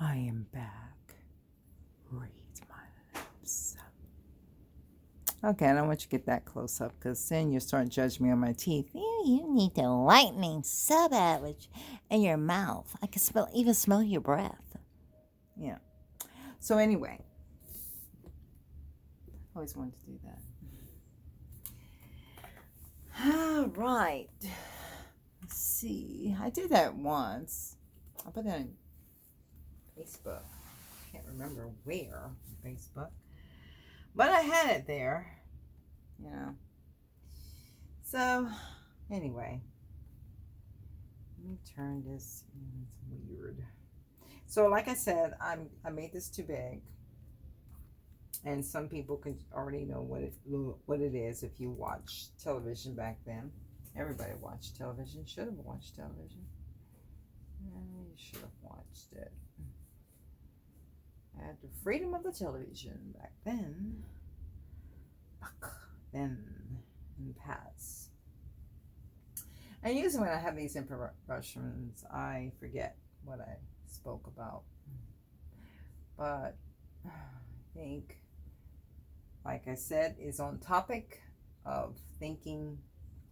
I am back. Read my lips. Okay, I don't want you to get that close up because then you'll start judging me on my teeth. You need to lightning so bad in your mouth. I can even smell your breath. Yeah. So anyway, I always wanted to do that. All right. Let's see. I did that once. I put that on Facebook. Can't remember where on Facebook. But I had it there. So, anyway. Let me turn this. It's weird. So, like I said, I made this too big. And some people can already know what it is if you watch television back then. Everybody watched television. Should have watched television. You should have watched it. I had the freedom of the television back then. Then in the past. And usually when I have these interruptions, I forget what I spoke about. But I think, like I said, is on topic of thinking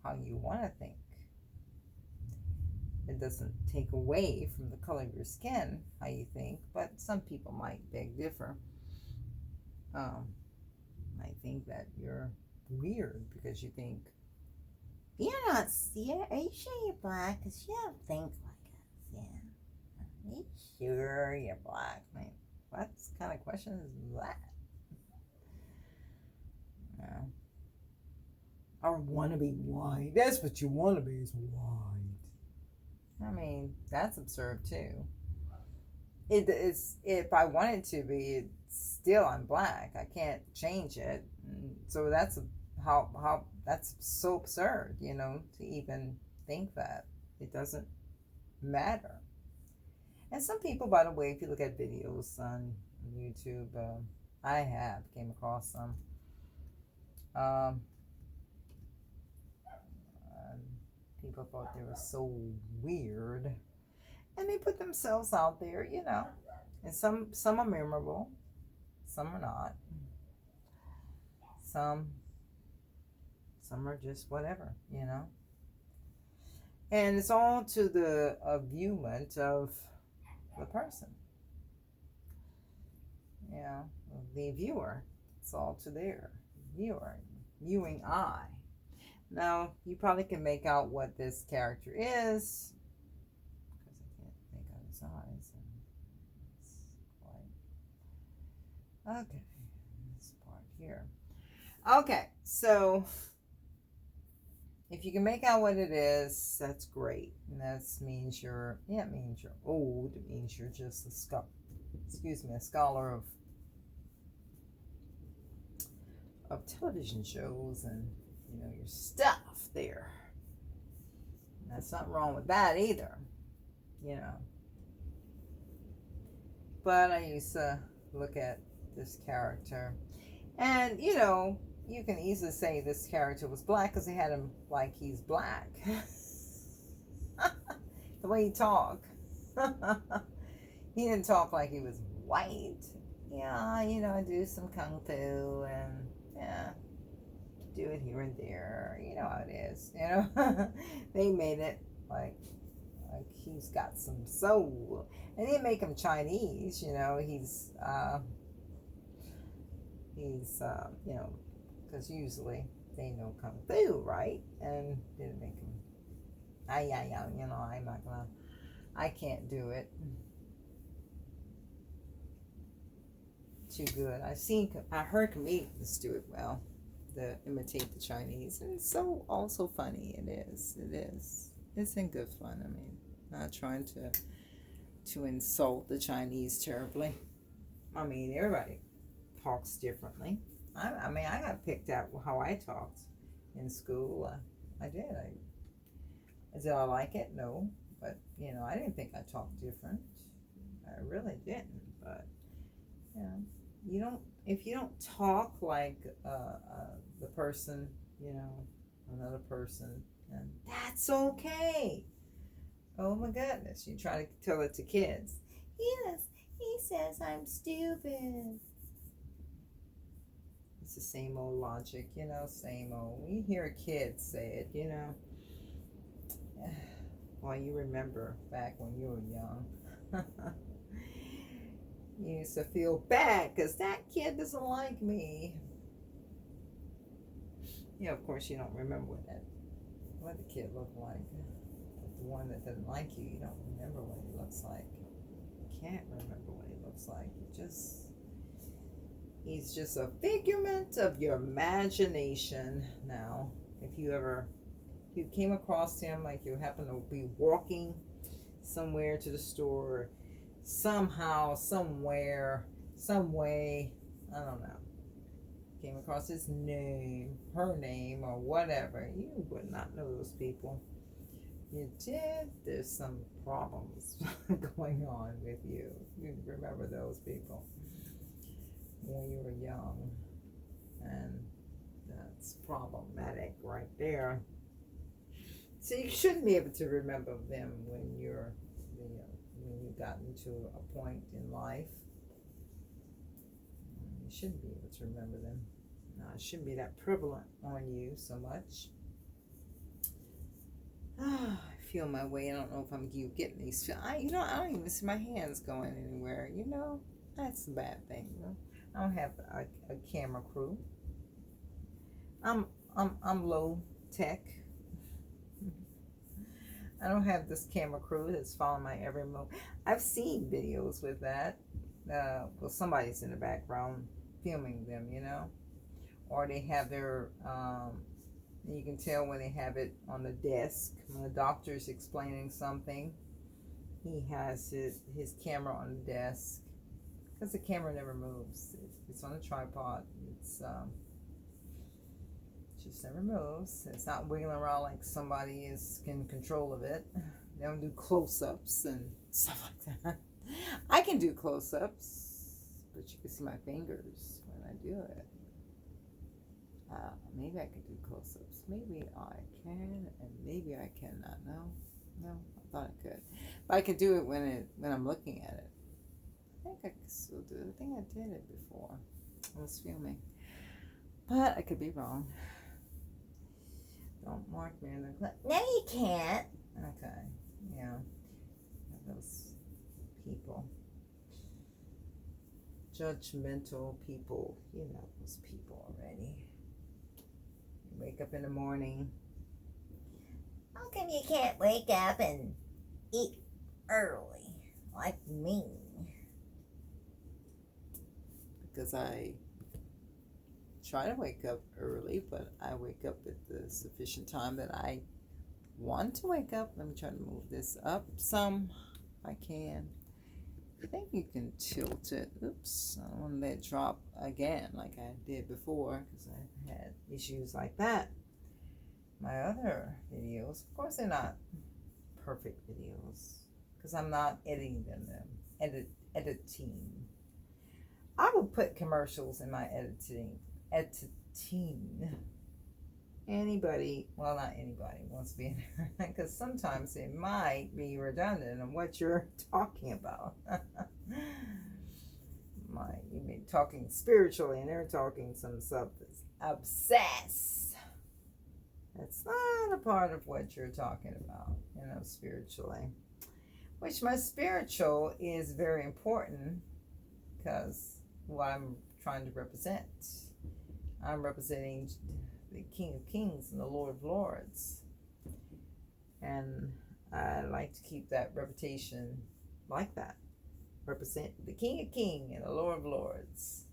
how you want to think. It doesn't take away from the color of your skin, how you think, but some people might beg differ. I think that you're weird because you think, you're not, are you sure you're black? Because you don't think like us, yeah. Are you sure you're black? I mean, what kind of question is that? Yeah. Or want to be white. That's what you want to be, is white. I mean, that's absurd too. It's if I wanted to be, it's still I'm black. I can't change it. So that's how that's so absurd, to even think that. It doesn't matter. And some people, by the way, if you look at videos on YouTube, I came across some. People thought they were so weird, and they put themselves out there, And some are memorable, some are not. Some are just whatever, And it's all to the viewment of the person, the viewer. It's all to their viewing eye. Now, you probably can make out what this character is, because I can't make out his eyes. Okay, this part here. Okay, so if you can make out what it is, that's great. And that means you're old. It means you're just a scholar of television shows and your stuff there. And that's nothing wrong with that either, But I used to look at this character, and you can easily say this character was black because they had him like he's black. The way he talked. He didn't talk like he was white. I do some kung fu and do it here and there. You know how it is. They made it like he's got some soul, and they make him Chinese. Because usually they know kung fu, right? And didn't make him. I'm not gonna. I can't do it too good. I heard comedians do it well, to imitate the Chinese, and it's so also funny. It is. It's in good fun. I mean, not trying to insult the Chinese terribly. I mean, everybody talks differently. I got picked out how I talked in school. I did. Did I like it? No. But, I didn't think I talked different. I really didn't. But, if you don't talk like the person, another person, then that's okay. Oh my goodness. You try to tell it to kids. Yes, says I'm stupid. It's the same old logic, same old. We hear a kid say it. Well, you remember back when you were young. You used to feel bad because that kid doesn't like me. Of course, you don't remember what the kid looked like. But the one that doesn't like you, you don't remember what he looks like. You can't remember what he looks like. He's just a figment of your imagination now. If you came across him, like you happen to be walking somewhere to the store, somehow, somewhere, some way, I don't know, came across his name, her name, or whatever, you would not know those people. You did, there's some problems going on with you. You remember those people when you were young, and that's problematic right there. So you shouldn't be able to remember them when you got into a point in life. You shouldn't be able to remember them. No, it shouldn't be that prevalent on you so much. I feel my way. I don't know if I'm getting these. I don't even see my hands going anywhere. That's a bad thing. I don't have a camera crew. I'm low tech. I don't have this camera crew that's following my every move. I've seen videos with that. Somebody's in the background filming them, or they have their. You can tell when they have it on the desk. When the doctor's explaining something, he has his camera on the desk because the camera never moves. It's on a tripod. It's just never moves. It's not wiggling around like somebody is in control of it. They don't do close-ups and stuff like that. I can do close-ups, but you can see my fingers when I do it. Maybe I could do close-ups. Maybe I can, and maybe I cannot. No, I thought I could, but I could do it when I'm looking at it. I think I could still do it. I think I did it before I was filming, but I could be wrong. Don't mark me in the clip. No, you can't. Okay, yeah, those people, judgmental people. You know those people already. Wake up in the morning. How come you can't wake up and eat early like me? Because I try to wake up early, but I wake up at the sufficient time that I want to wake up. Let me try to move this up some if I can. I think you can tilt it. Oops, I don't want to let it drop again like I did before because I had issues like that. My other videos, of course, they're not perfect videos because I'm not editing them. Editing. I would put commercials in my editing. Anybody, well, not anybody wants to be in there because sometimes it might be redundant on what you're talking about. You've been talking spiritually and they're talking some stuff that's obsessed. That's not a part of what you're talking about, spiritually. Which my spiritual is very important because what I'm trying to represent. I'm representing the King of Kings and the Lord of Lords. And I like to keep that reputation like that. Represent the King of Kings and the Lord of Lords.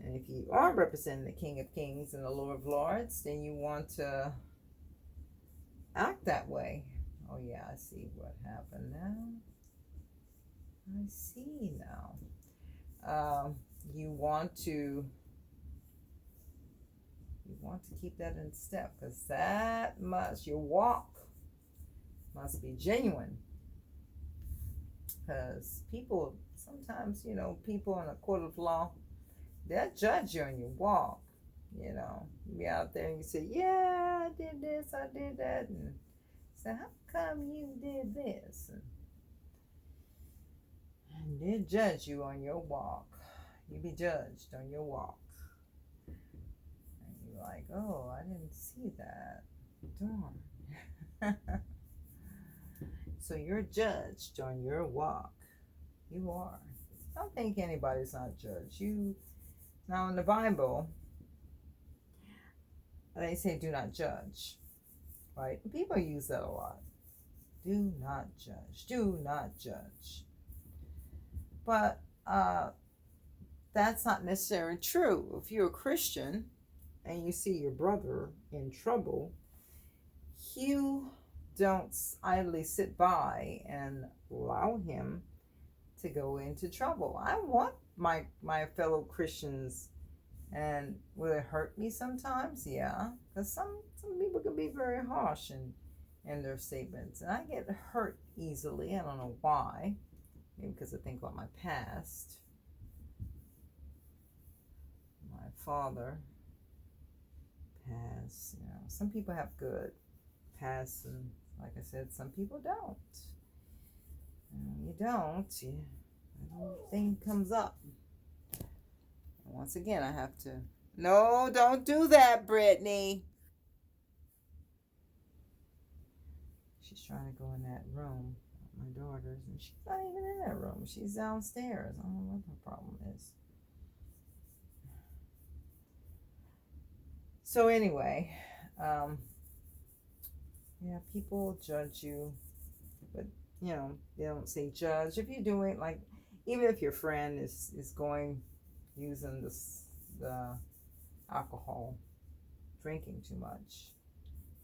And if you are representing the King of Kings and the Lord of Lords, then you want to act that way. Oh yeah, I see what happened now. I see now. You want to keep that in step because your walk must be genuine. Because people, sometimes, people in a court of law, they'll judge you on your walk. You be out there and you say, yeah, I did this, I did that. And say, how come you did this? And And they judge you on your walk. You be judged on your walk. And you're like, oh, I didn't see that. Darn. So you're judged on your walk. You are. Don't think anybody's not judged. You now in the Bible, they say do not judge. Right? People use that a lot. Do not judge. Do not judge. But that's not necessarily true. If you're a Christian and you see your brother in trouble, you don't idly sit by and allow him to go into trouble. I want my fellow Christians, and will it hurt me sometimes? Yeah, because some people can be very harsh in their statements, and I get hurt easily. I don't know why. Maybe because I think about my past. My father passed. You know, some people have good past, and like I said, some people don't. And you don't. I don't think comes up. And once again, I have to. No, don't do that, Brittany. She's trying to go in that room. My daughter's, and she's not even in that room. She's downstairs. I don't know what her problem is. So anyway, yeah, people judge you, but you know they don't say judge. If you're doing like, even if your friend is going using the alcohol, drinking too much,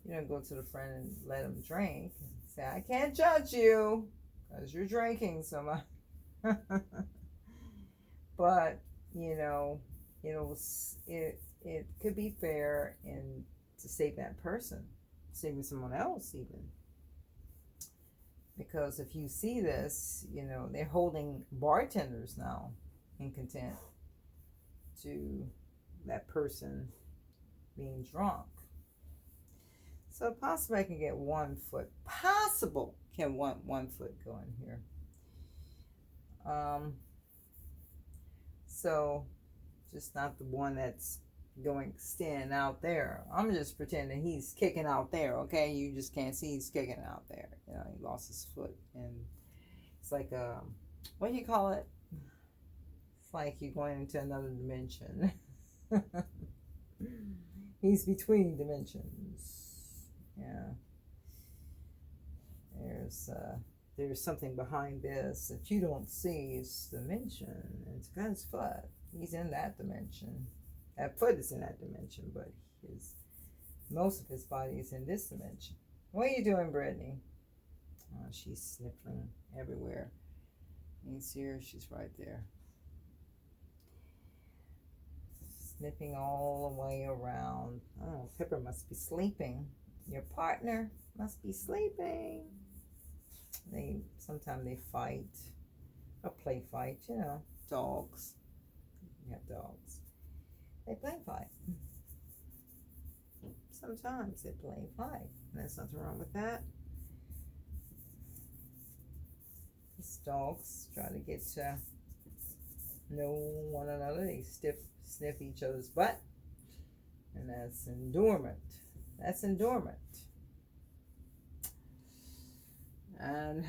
you don't go to the friend and let them drink and say, I can't judge you because you're drinking so much. But you know, it could be fair and to save that person, saving someone else even. Because if you see this, you know, they're holding bartenders now in contempt to that person being drunk. So possibly I can get 1 foot. Possible can one foot go in here. So just not the one that's going standing out there. I'm just pretending he's kicking out there, okay? You just can't see he's kicking out there. You know, he lost his foot, and it's like what do you call it? It's like you're going into another dimension. He's between dimensions. Yeah. There's something behind this that you don't see. It's dimension. It's got his foot. He's in that dimension. That foot is in that dimension, but most of his body is in this dimension. What are you doing, Brittany? Oh, she's sniffling everywhere. You see her? She's right there. Sniffing all the way around. Oh, Pepper must be sleeping. Your partner must be sleeping. Sometimes they fight. A play fight, you know. Dogs. You have dogs. They play fight. Sometimes they play fight. There's nothing wrong with that. These dogs try to get to know one another. They sniff each other's butt. And that's endurement. That's endurement. And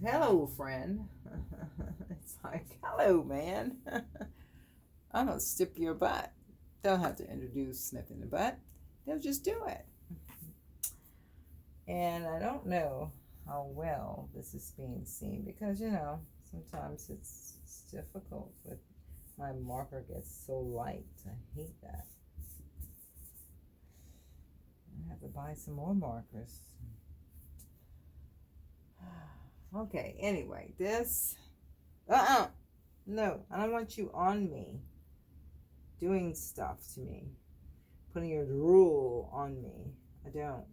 hello, friend. It's like, hello, man. I'm going to snip your butt. They'll have to introduce sniffing the butt. They'll just do it. And I don't know how well this is being seen because, you know, sometimes it's difficult with my marker gets so light. I hate that. I have to buy some more markers. Okay, anyway, this. No, I don't want you on me. Doing stuff to me. Putting your rule on me. I don't.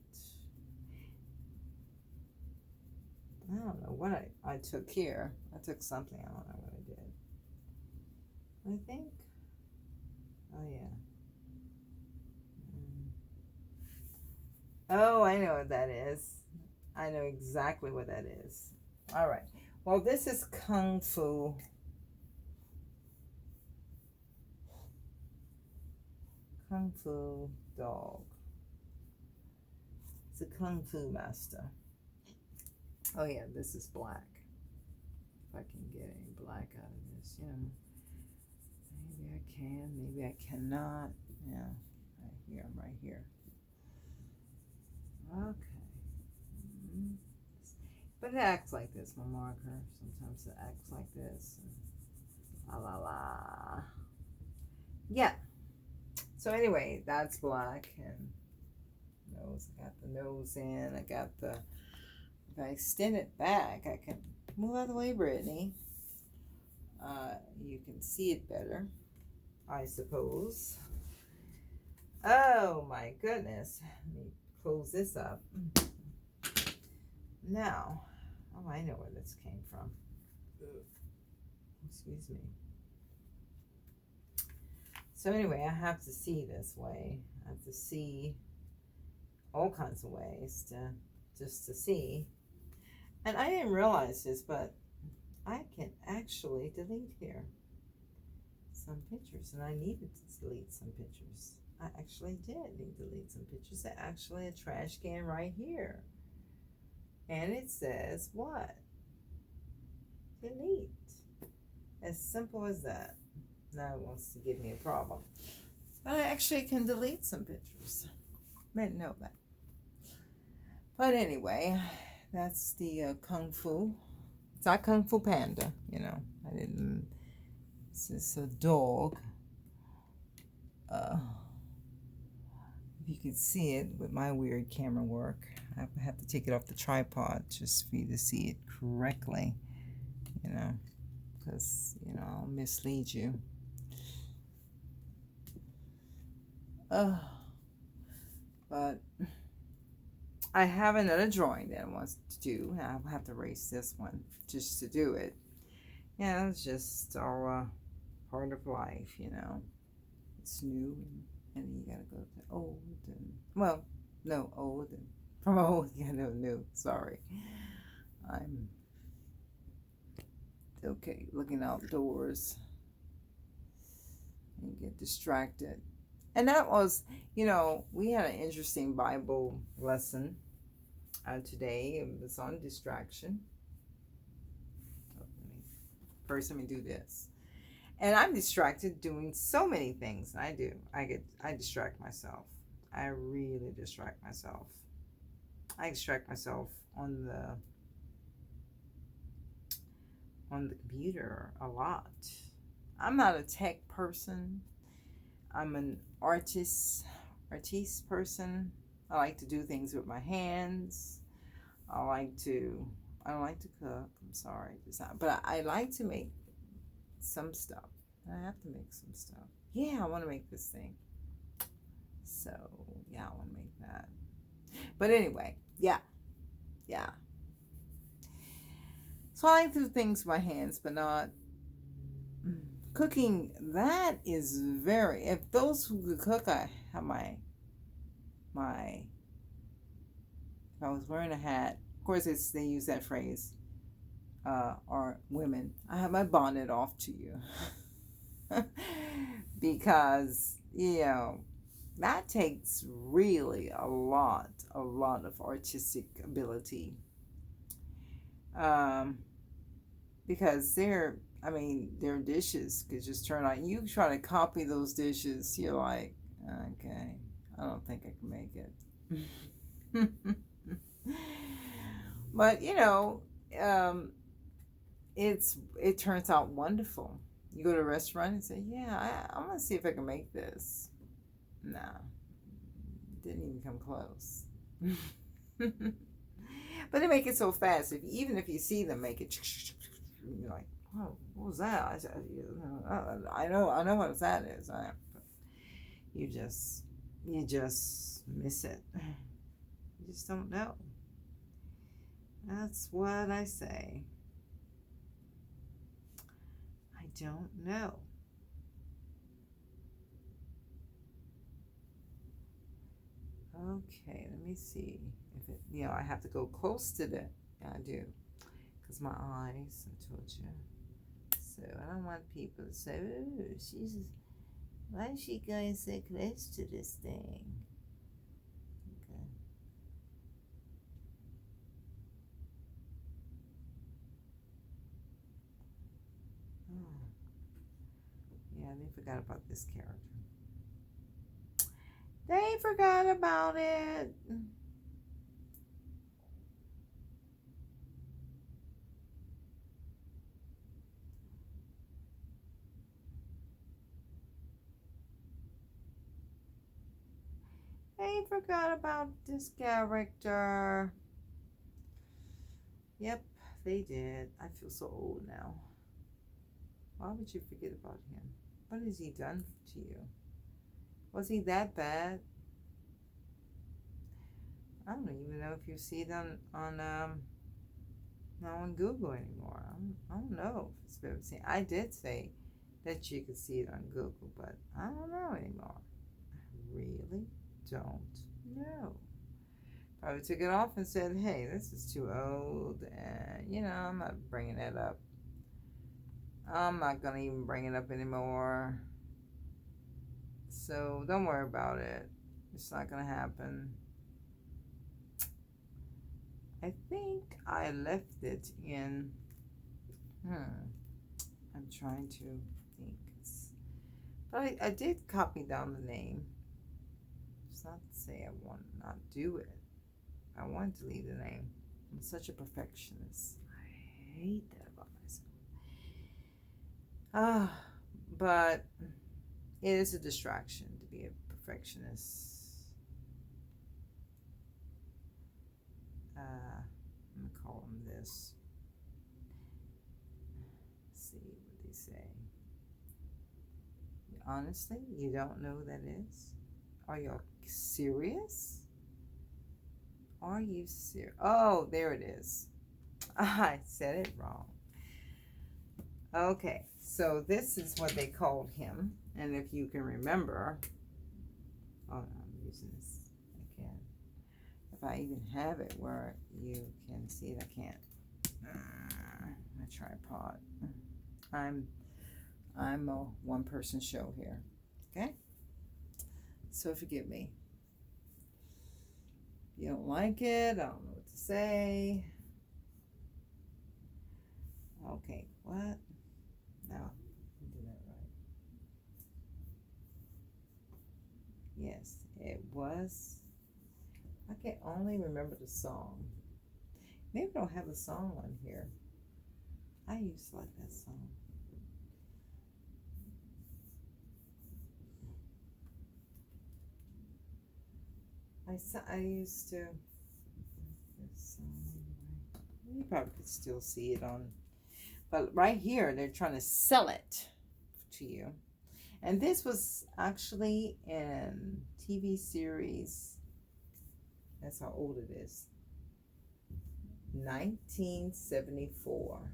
I don't know what I took here. I took something. I don't know what I did. I think. Oh, yeah. Oh, I know what that is. I know exactly what that is. All right. Well, this is Kung Fu. Kung Fu dog. It's a Kung Fu master. Oh yeah, this is black. If I can get any black out of this, maybe I can, maybe I cannot. Yeah, right here, I'm right here. Okay. Mhm. But it acts like this, my marker. Sometimes it acts like this. La la la. Yeah. So anyway, that's black and nose. I got the nose in. I got the. If I extend it back, I can move out of the way, Brittany. You can see it better, I suppose. Oh my goodness. Let me close this up. Now, oh, I know where this came from. Excuse me. So anyway, I have to see this way. I have to see all kinds of ways just to see. And I didn't realize this, but I can actually delete here some pictures, and I needed to delete some pictures. I actually did need to delete some pictures. There's actually a trash can right here. And it says what? Delete. As simple as that. Now it wants to give me a problem. But I actually can delete some pictures. I didn't know that. But anyway, that's the Kung Fu. It's not Kung Fu Panda, I didn't. This is a dog. If you could see it with my weird camera work, I have to take it off the tripod just for you to see it correctly, because, I'll mislead you. But I have another drawing that I want to do. I'll have to erase this one just to do it. Yeah, it's just all part of life, It's new, and you gotta go to old, and old, and from old you gotta new. Sorry, I'm okay. Looking outdoors and get distracted. And that was, we had an interesting Bible lesson today. It was on distraction. First, let me do this. And I'm distracted doing so many things. I distract myself. I really distract myself. I distract myself on the computer a lot. I'm not a tech person. I'm an artiste person. I like to do things with my hands. I don't like to cook. I'm sorry. But I like to make some stuff. I have to make some stuff. Yeah, I want to make this thing. So, yeah, I want to make that. But anyway, yeah. So I like to do things with my hands, but not cooking. That is very, if those who could cook, I have my if I was wearing a hat, of course they use that phrase, or women, I have my bonnet off to you. Because, that takes really a lot of artistic ability. Because their dishes could just turn out. You try to copy those dishes, you're like, okay, I don't think I can make it. But it turns out wonderful. You go to a restaurant and say, yeah, I'm gonna see if I can make this. Nah, didn't even come close. But they make it so fast. Even if you see them make it, you're like, oh, what was that? I know what that is. You just miss it. You just don't know. That's what I say. I don't know. Okay, let me see if it. I have to go close to the. Yeah, I do. Because my eyes, I told you. So I don't want people to say, "Oh, why is she going so close to this thing?" Okay. Oh. Yeah, they forgot about this character. They forgot about it. They forgot about this character. Yep, they did. I feel so old now. Why would you forget about him? What has he done to you? Was he that bad? I don't even know if you see it not on Google anymore. I don't know if it's been seen. I did say that you could see it on Google, but I don't know anymore. I really don't know. Probably took it off and said, "Hey, this is too old," and I'm not bringing that up. I'm not gonna even bring it up anymore. So don't worry about it. It's not gonna happen. I think I left it in. I'm trying to think. But I did copy down the name. It's not to say I want to not do it. I want to leave the name. I'm such a perfectionist. I hate that about myself. But it is a distraction to be a perfectionist. I'm gonna call them this. Let's see what they say. Honestly, you don't know who that is? Are you serious? Are you serious? Oh, there it is. I said it wrong. Okay, so this is what they called him. And if you can remember, oh, no, I'm using this. I can't. If I even have it where you can see it, I can't. My tripod. I'm a one-person show here. Okay? So forgive me. If you don't like it, I don't know what to say. Okay, what? No, I did that right. Yes, it was. I can only remember the song. Maybe I don't have the song on here. I used to like that song. I used to. You probably could still see it on. But right here, they're trying to sell it to you. And this was actually in TV series. That's how old it is. 1974.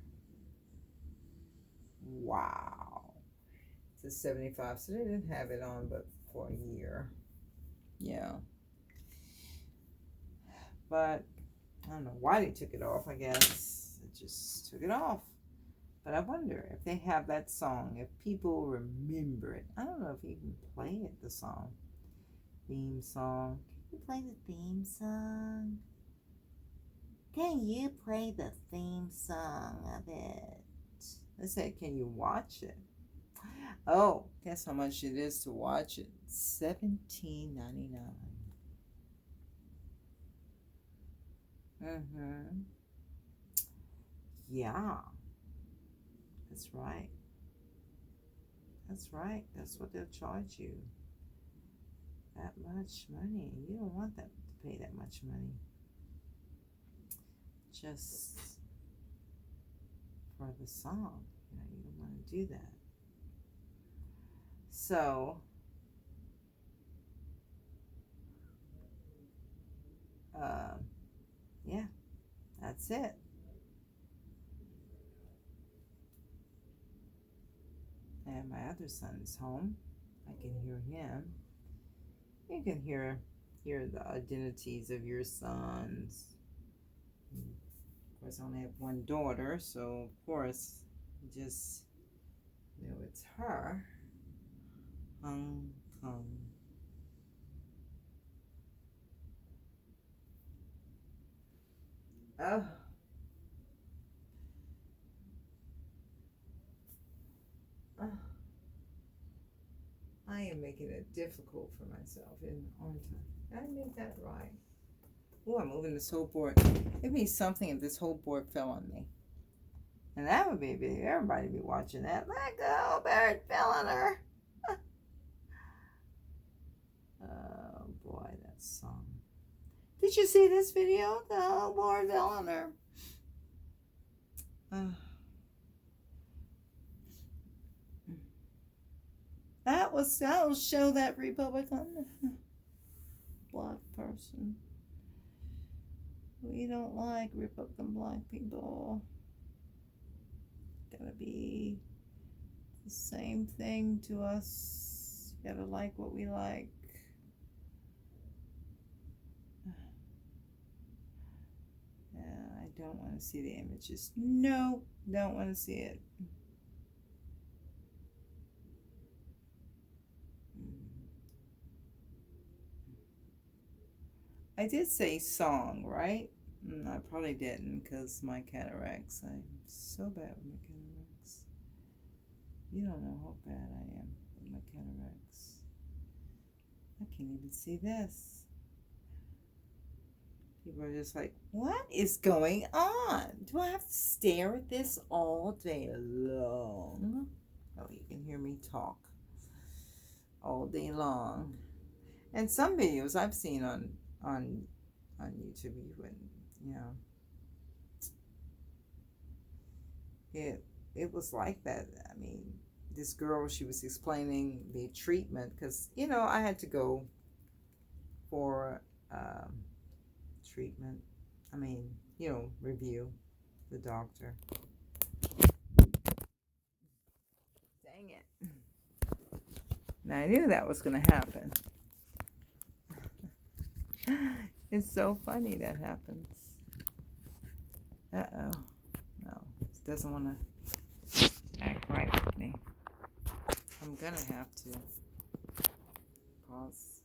Wow. To 75. So they didn't have it on but for a year. Yeah. But I don't know why they took it off. I guess it just took it off. But I wonder if they have that song, if people remember it. I don't know if you can play it, the song. Theme song. Can you play the theme song? Can you play the theme song of it? They said, can you watch it? Oh, guess how much it is to watch it? $17.99. Yeah. That's right. That's right. That's what they'll charge you. That much money. You don't want that to pay that much money. Just for the song. You don't want to do that. So, yeah, that's it. And my other son is home. I can hear him. You can hear the identities of your sons, course, I only have one daughter, so of course, just know it's her. Hong Kong. Oh. Oh. I am making it difficult for myself in on time. Did I make that right? Oh, I'm moving this whole board. It'd be something if this whole board fell on me. And that would be big. Everybody be watching that. Let go, Barrett fell on her. Oh boy, that song. Did you see this video? The whole board fell on her. That'll show that Republican black person. We don't like Republican black people. Gotta be the same thing to us. Gotta like what we like. Yeah, I don't want to see the images. No, don't want to see it. I did say song, right? I probably didn't because my cataracts. I'm so bad with my cataracts. You don't know how bad I am with my cataracts. I can't even see this. People are just like, what is going on? Do I have to stare at this all day long? Oh, you can hear me talk all day long. And some videos I've seen on YouTube, you wouldn't, you know, it was like that. I mean, this girl, she was explaining the treatment because, you know, I had to go for treatment. I mean, you know, review the doctor. Dang it. Now, I knew that was going to happen. It's so funny that happens. Uh-oh. No, it doesn't want to act right with me. I'm going to have to pause.